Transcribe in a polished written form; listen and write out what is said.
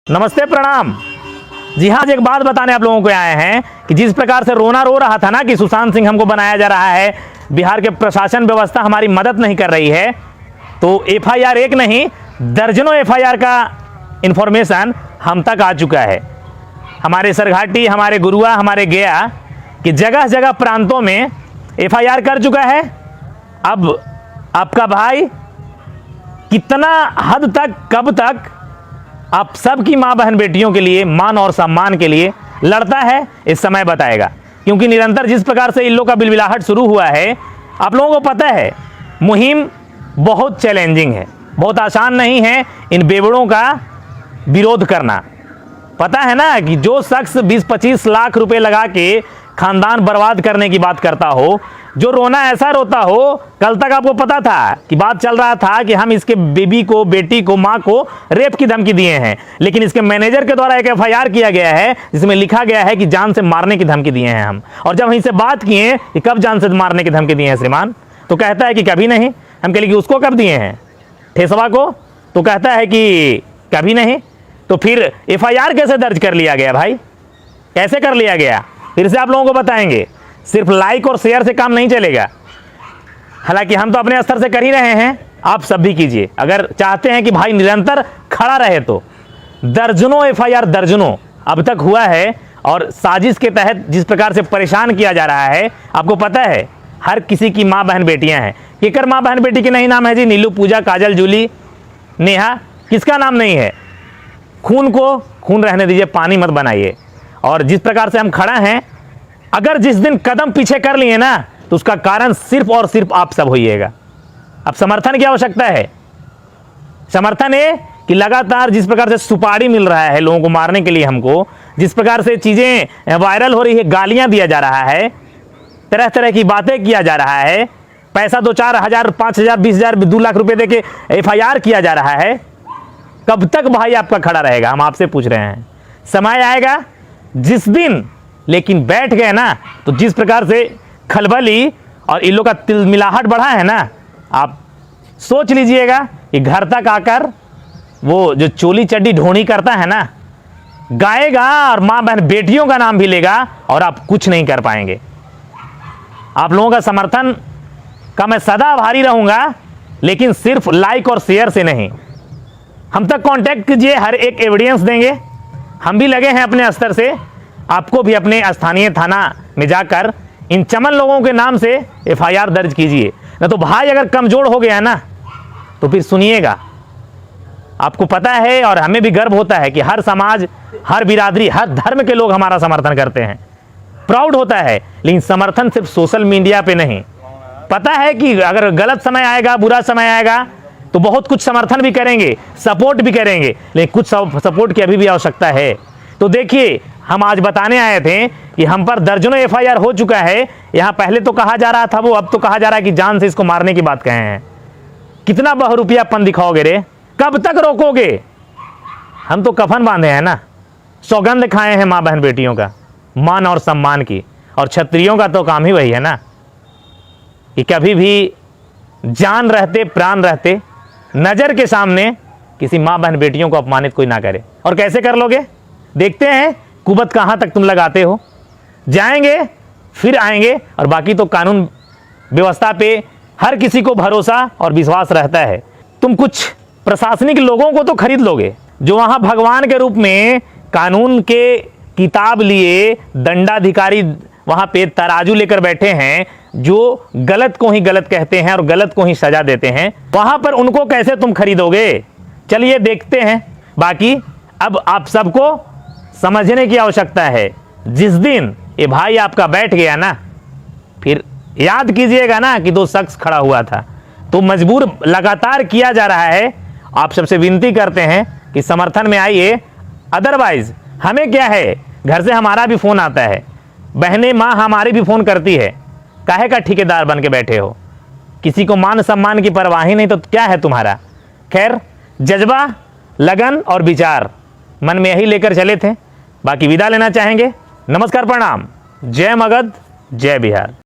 नमस्ते, प्रणाम। जी हाँ, आज एक बात बताने आप लोगों को आए हैं कि जिस प्रकार से रोना रो रहा था ना कि सुशांत सिंह हमको बनाया जा रहा है, बिहार के प्रशासन व्यवस्था हमारी मदद नहीं कर रही है, तो एफआईआर एक नहीं दर्जनों एफआईआर का इंफॉर्मेशन हम तक आ चुका है। हमारे सरघाटी, हमारे गुरुआ, हमारे गया कि जगह जगह प्रांतों में एफआईआर कर चुका है। अब आपका भाई कितना हद तक, कब तक आप सबकी मां बहन बेटियों के लिए, मान और सम्मान के लिए लड़ता है, इस समय बताएगा। क्योंकि निरंतर जिस प्रकार से इन लोगों का बिलबिलाहट शुरू हुआ है, आप लोगों को पता है मुहिम बहुत चैलेंजिंग है, बहुत आसान नहीं है इन बेवड़ों का विरोध करना। पता है ना कि जो शख्स 20-25 लाख रुपए लगा के खानदान बर्बाद करने की बात करता हो, जो रोना ऐसा रोता हो, कल तक आपको पता था कि बात चल रहा था कि हम इसके बेबी को, बेटी को, मां को रेप की धमकी दिए हैं, लेकिन इसके मैनेजर के द्वारा एक एफआईआर किया गया है जिसमें लिखा गया है कि जान से मारने की धमकी दिए हैं हम। और जब इनसे बात किए कि कब जान से मारने की धमकी दिए हैं श्रीमान, तो कहता है कि कभी नहीं। हम कह कि उसको कब दिए हैं, ठेसवा को? तो कहता है कि कभी नहीं। तो फिर एफआईआर कैसे दर्ज कर लिया गया भाई, कैसे कर लिया गया? फिर से आप लोगों को बताएंगे। सिर्फ लाइक और शेयर से काम नहीं चलेगा। हालांकि हम तो अपने स्तर से कर ही रहे हैं, आप सब भी कीजिए। अगर चाहते हैं कि भाई निरंतर खड़ा रहे तो दर्जनों एफआईआर, दर्जनों अब तक हुआ है। और साजिश के तहत जिस प्रकार से परेशान किया जा रहा है, आपको पता है हर किसी की माँ बहन बेटियां हैं। केकर माँ बहन बेटी के नहीं नाम है जी? नीलू, पूजा, काजल, जूली, नेहा, किसका नाम नहीं है? खून को खून रहने दीजिए, पानी मत बनाइए। और जिस प्रकार से हम खड़ा हैं, अगर जिस दिन कदम पीछे कर लिए ना, तो उसका कारण सिर्फ और सिर्फ आप सब होइएगा। अब समर्थन की आवश्यकता है। समर्थन है कि लगातार जिस प्रकार से सुपारी मिल रहा है लोगों को मारने के लिए, हमको जिस प्रकार से चीजें वायरल हो रही है, गालियां दिया जा रहा है, तरह तरह की बातें किया जा रहा है, पैसा 2-4 हजार, 5 हजार, 20 हजार, 2 लाख रुपए देके एफआईआर किया जा रहा है, कब तक भाई आपका खड़ा रहेगा? हम आपसे पूछ रहे हैं। समय आएगा जिस दिन लेकिन बैठ गए ना, तो जिस प्रकार से खलबली और इन लोग का तिलमिलाहट बढ़ा है ना, आप सोच लीजिएगा कि घर तक आकर वो जो चोली चड्डी ढोनी करता है ना, गाएगा और मां बहन बेटियों का नाम भी लेगा और आप कुछ नहीं कर पाएंगे। आप लोगों का समर्थन का मैं सदा आभारी रहूंगा, लेकिन सिर्फ लाइक और शेयर से नहीं। हम तक कांटेक्ट कीजिए, हर एक एविडेंस देंगे। हम भी लगे हैं अपने स्तर से, आपको भी अपने स्थानीय थाना में जाकर इन चमन लोगों के नाम से एफआईआर दर्ज कीजिए। न तो भाई अगर कमजोर हो गया ना, तो फिर सुनिएगा। आपको पता है और हमें भी गर्व होता है कि हर समाज, हर बिरादरी, हर धर्म के लोग हमारा समर्थन करते हैं, प्राउड होता है। लेकिन समर्थन सिर्फ सोशल मीडिया पे नहीं। पता है कि अगर गलत समय आएगा, बुरा समय आएगा, तो बहुत कुछ समर्थन भी करेंगे, सपोर्ट भी करेंगे, लेकिन कुछ सपोर्ट की अभी भी आवश्यकता है। तो देखिए, हम आज बताने आए थे कि हम पर दर्जनों एफआईआर हो चुका है। यहां पहले तो कहा जा रहा था वो, अब तो कहा जा रहा है कि जान से इसको मारने की बात कहे हैं। कितना बहुरूपियापन दिखाओगे रे? कब तक रोकोगे? हम तो कफन बांधे हैं ना, सौगंध खाए हैं मां बहन बेटियों का, मान और सम्मान की। और क्षत्रियों का तो काम ही वही है ना कि कभी भी जान रहते, प्राण रहते, नजर के सामने किसी मां बहन बेटियों को अपमानित कोई ना करे। और कैसे कर लोगे? देखते हैं कुबत कहां तक तुम लगाते हो। जाएंगे फिर आएंगे। और बाकी तो कानून व्यवस्था पे हर किसी को भरोसा और विश्वास रहता है। तुम कुछ प्रशासनिक लोगों को तो खरीद लोगे जो वहां भगवान के रूप में कानून के किताब लिए दंडाधिकारी वहां पे तराजू लेकर बैठे हैं, जो गलत को ही गलत कहते हैं और गलत को ही सजा देते हैं। वहां पर उनको कैसे तुम खरीदोगे? चलिए देखते हैं। बाकी अब आप सबको समझने की आवश्यकता है, जिस दिन ये भाई आपका बैठ गया ना, फिर याद कीजिएगा ना कि 2 शख्स खड़ा हुआ था। तो मजबूर लगातार किया जा रहा है। आप सबसे विनती करते हैं कि समर्थन में आइए। अदरवाइज हमें क्या है, घर से हमारा भी फोन आता है, बहनें, माँ हमारी भी फोन करती है, काहे का ठेकेदार बन के बैठे हो? किसी को मान सम्मान की परवाह ही नहीं, तो क्या है तुम्हारा? खैर, जज्बा, लगन और विचार मन में यही लेकर चले थे। बाकी विदा लेना चाहेंगे। नमस्कार, प्रणाम, जय मगध, जय बिहार।